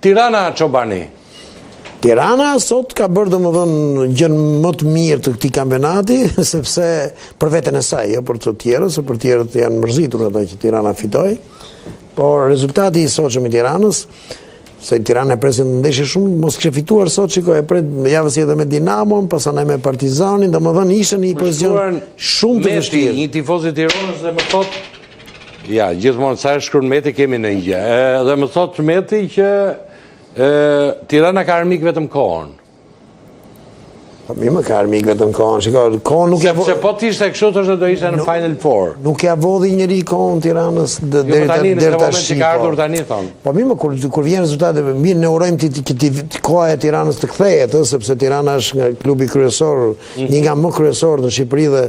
Tirana Çobani. Tirana sot ka bërë domethënë gjën më të mirë të këtij kampionati, sepse për veten e saj, jo për të tjerët, se për tjerët janë mërzitur ata që Tirana fitoi. Por rezultati i sotshëm i Tiranës, se Tirana e presin ndeshje shumë, mos kishte fituar sot, shikoj, e pret javës tjetër me Dinamon, pastaj me Partizanin, domethënë ishte në një pozicion shumë të vështirë. Një tifoz i Tiranës dhe më thotë, ja, gjithmonë sa e shkruan Meti kemi në një gjë. Dhe më thotë Meti që Tirana ka armik vetëm kohën. Mi më ka armik vetëm kohën. Shikoj, kohën nuk sepse po t'ishte kështu thoshte do ishte në Final Four. Nuk ja vodhi njëri kohën Tiranës deri tash. Ka ardhur tani thon. Po mi më kur vjen rezultate, mirë ne urojmë që koha e Tiranës të kthehet, sepse Tirana është nga klubi kryesor, një nga më kryesorët në Shqipëri dhe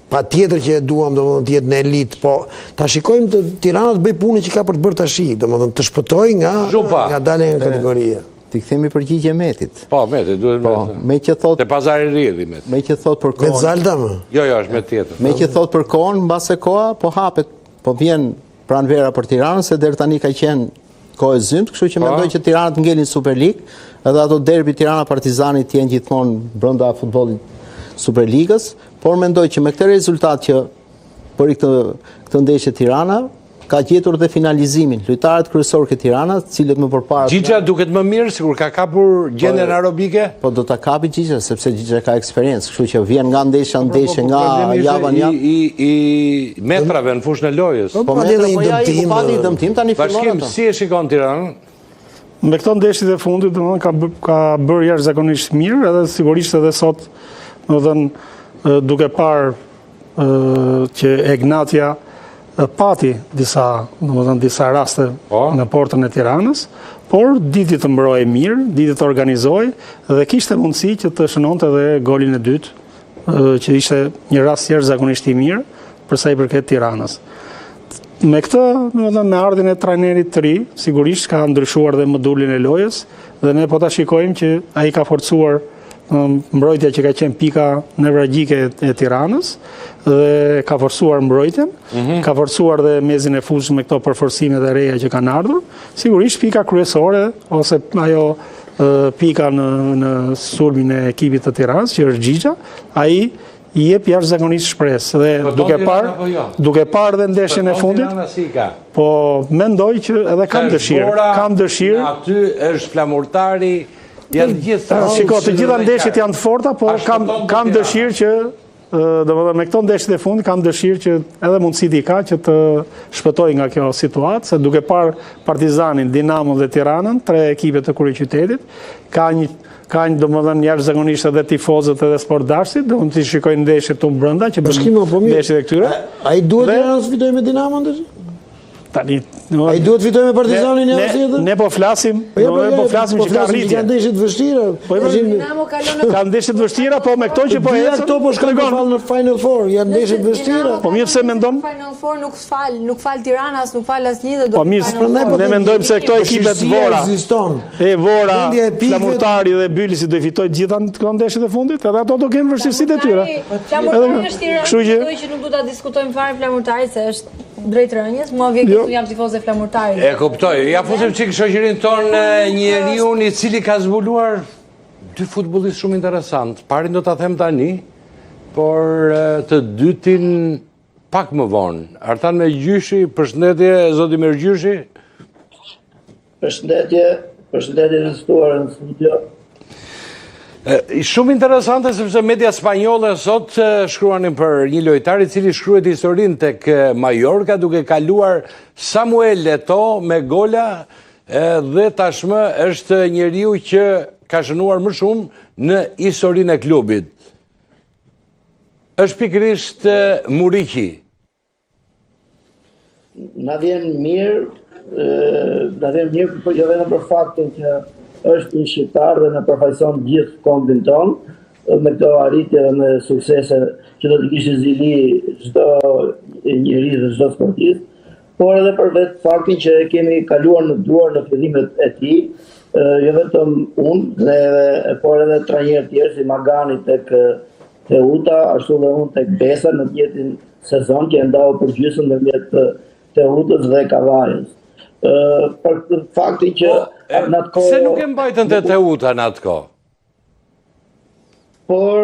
pa tjetër që e duam domethënë të jetë në elitë, po ta shikojmë të Tirana të bëj punën që ka për të bërë tash, domethënë të shpëtojë nga dalja nga kategoria. Ti kthemi përgjigje Metit. Po, Meti, duhet me që thot te Pazari i Ri Meti. Me që thot për kohën. Me Zalta më. Jo, është me tjetër. Me që thot për kohën, mbase koha po hapet, po vjen pranvera për Tiranën, se deri tani ka qenë kohë e zymt, kështu që mendoj që Tirana të ngelin Super League, edhe ato derbi Tirana Partizani të jenë gjithmonë brenda futbollit Superligës, por mendoj që me këtë rezultat që për këtë ndeshje Tirana ka gjetur dhe finalizimin. Lojtarët kryesorë këtë Tirana, cilët më përpara. Gjigja duket më mirë sikur ka kapur gjendjen aerobike? Po do ta kapi Gjigja, sepse Gjigja ka eksperiencë, kështu që vjen nga ndeshja në ndeshje, nga java në javë. I metrave në fushën e lojës. Po metra po ja i pati dëmtim tani fillon. Bashkim, si e shikon Tiranën? Me këto ndeshjet e fundit, domethënë ka bërë jashtëzakonisht mirë, edhe sigurisht edhe sot, domethënë duke parë që Egnatia pati disa raste në portën e Tiranës, por diti të mbrojë mirë, diti të organizojë dhe kishte mundësi që të shënonte edhe golin e dytë, që ishte një rast jashtëzakonisht i mirë për sa i përket Tiranës. Me këtë, me ardhin e trajnerit të ri, sigurisht ka ndryshuar dhe modullin e lojës dhe ne po ta shikojmë që ai ka forcuar mbrojtja që ka qenë pika nevralgjike e Tiranës dhe ka forcuar mbrojtjen, ka forcuar dhe mezin e fushës me këto përforcimet e reja që kanë ardhur. Sigurisht pika kryesore ose ajo pika në sulmin e ekipit të Tiranës, që është Gjigja, ai i jep jashtëzakonisht shpresë dhe duke parë dhe ndeshjen e fundit, po mendoj që edhe kam dëshirë. Aty është flamurtari. Shiko, të gjitha ndeshjet janë të forta, por kam dëshirë që, domethënë me këto ndeshjet e fundit, kam dëshirë që edhe mundësit i ka që të shpëtoj nga kjo situatë, se duke parë Partizanin, Dinamon dhe Tiranën, 3 ekipet të kryeqytetit, ka një domethënë jashtëzakonisht edhe tifozët edhe sportdashtit, do të shikojnë ndeshjet të brenda që bën ndeshjet e këtyre. Ai duhet Tirana të fitojë me Dinamon tash? Tani, ai duhet fitoj me Partizanin javën tjetër? Ne po flasim, që ka rritje. Ka ndeshje të vështira. Ka ndeshje të vështira, po me këto që po ecën. Këto po shkojnë në Final Four, janë ndeshje të vështira. Po mirë pse mendon? Final Four nuk fal Tiranës, nuk fal asnjë dhe do. Po mirë, ne mendojmë se këto ekipet Vora. Vora, Flamurtari dhe Bylisi do i fitojnë gjitha këto ndeshjet e fundit, edhe ato do kenë vështirësitë e tyre. Flamurtari është Tirana, që nuk do ta diskutojmë fare Flamurtari se është drejt rënjes, mua vjen këtu jam tifoze Flamurtarit. E kuptoj. Ja fusim çik shoqërinë tonë, njeriu i cili ka zbuluar 2 futbollistë shumë interesant. Parin do ta them tani, por të dytin pak më vonë. Artan me Gjyshi, përshëndetje zoti Mergjyshi. Përshëndetje të stuar në studio. Shumë interesante sepse media spanjolle sot shkruanin për një lojtar i cili shkruhet historinë tek Mallorca duke kaluar Samuel Eto'o me gola dhe tashmë është njeriu që ka shënuar më shumë në historinë e klubit. Është pikërisht Muriqi. Na vjen mirë jo vetëm për faktin që është një shqiptar dhe në përfaqëson gjithë kombin tonë me këto arritje dhe me suksese që do të kishte zili çdo njeri dhe çdo sportist, por edhe për vetë faktin që kemi kaluar në duar në fillimet e tij, jo vetëm unë, por edhe trajnerë tjerë si Magani tek Teuta, ashtu dhe unë tek Besa në të njëjtin sezon që ndau përgjysmë ndërmjet Teutës dhe Kavajës. Për faktin që në atë kohë... Pse nuk e mbajtën të Teuta në atë kohë? Por,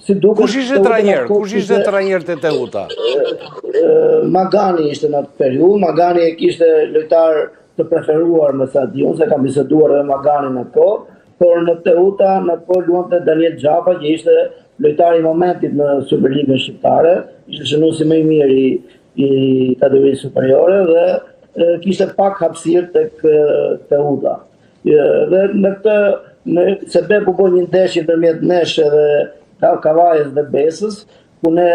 si duke... Kush ishte trajner? Kush ishte trajner të Teuta? Magani ishte në atë periudhë, Magani e kishte lojtar të preferuar me sa diun, se kam biseduar edhe Magani në atë kohë, por në Teuta në atë kohë luante Daniel Xhapa, që ishte lojtari i momentit në Superligën shqiptare, ishte shënuesi më i mirë i kategorisë superiore dhe kishte pak hapësirë tek Teuta. Dhe në këtë se Beku po një ndeshje ndërmjet nesh edhe Kavajës dhe Besës, ku ne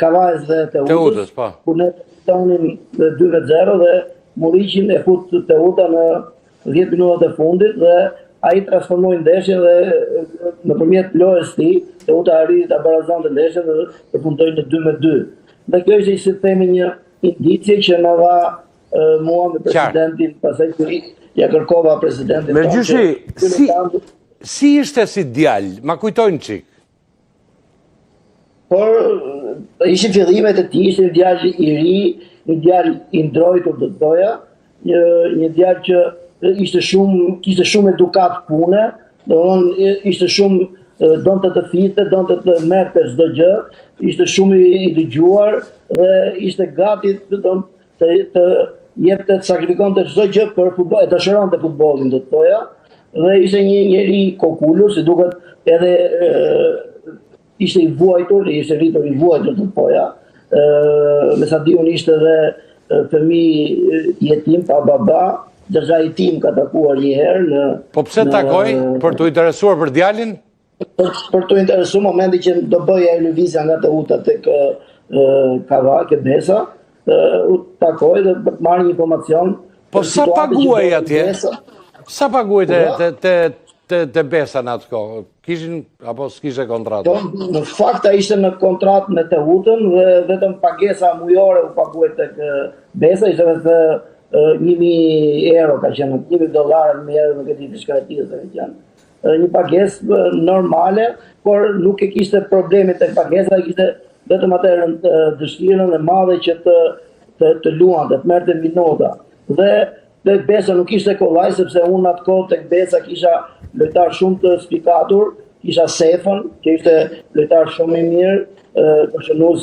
Kavajës dhe Teutës, ku ne tonim 2-0 dhe Muriqin e fut Teuta në 10 minutat e fundit dhe ai transformoi ndeshjen dhe nëpërmjet lojës së tij Teuta arriti ta barazonte ndeshjen dhe përfundoi në 2-2. Dhe kjo ishte, si themi, një indicie që na dha mua me presidentin, pastaj kur ja kërkova presidentin. Mergjyshi, si ishte si djalë? Ma kujtojnë çik. Por ishin fillimet e tij, ishte një djalë i ri, një djalë i ndrojtur do të thoja, një djalë që kishte shumë edukat pune, domthonë ishte shumë donte të thithë, donte të merrte çdo gjë, ishte shumë i dëgjuar dhe ishte gati të jepte të sakrifikonte çdo gjë për futboll, e dëshironte futbollin do të thoja, dhe ishte një njeri kokulur, si duket edhe ishte i vuajtur, ishte rritur i vuajtur do të thoja. Me sa diun ishte edhe fëmijë jetim pa baba, xhaxha i tim ka takuar një herë në... Po pse takoi? Për të interesuar për djalin? Për të interesuar momenti që do bëja lëvizja nga Teuta tek Kavajë, Besa, u takoj dhe marrë një informacion. Po sa paguaj atje? Sa paguaj të Besa në atë kohë? Kishin apo s'kishe kontratë? Në fakt ai ishte në kontratë me Teutën dhe vetëm pagesa mujore u paguaj tek Besa, ishte vetë 1.000 euro ka qenë, $1.000 më herë nuk e di diçka e tillë ka qenë. Një pagesë normale, por nuk e kishte probleme tek pagesa, kishte vetëm atë dëshirën e madhe që të luante, të merrte minuta. Dhe tek Besa nuk ishte kollaj, sepse unë atë kohë tek Besa kisha lojtar shumë të spikatur, kisha Sefën, që ishte lojtar shumë i mirë, përshënues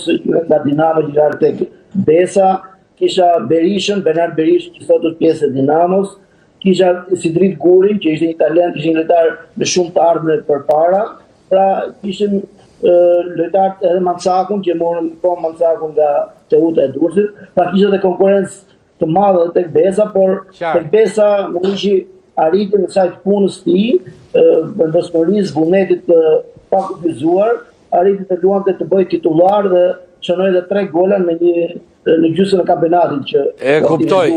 nga Dinamo që ka tek Besa, kisha Berishën, Bernard Berishën, që sot është pjesë e Dinamos, kisha Sidrit Gurin, që ishte një talent, ishte një lojtar me shumë të ardhme përpara, pra kishin lojtar edhe Mancakun, që morën Mancakun nga Teuta e Durrësit, pra kishte edhe konkurrencë të madhe tek Besa, por tek Besa Muriqi arriti në sajt punës të tij, vendosmërisë, vullnetit të pakufizuar, arriti të luante të bëjë titullar dhe shënoi edhe 3 gola në gjysmën e kampionatit që e kuptoj.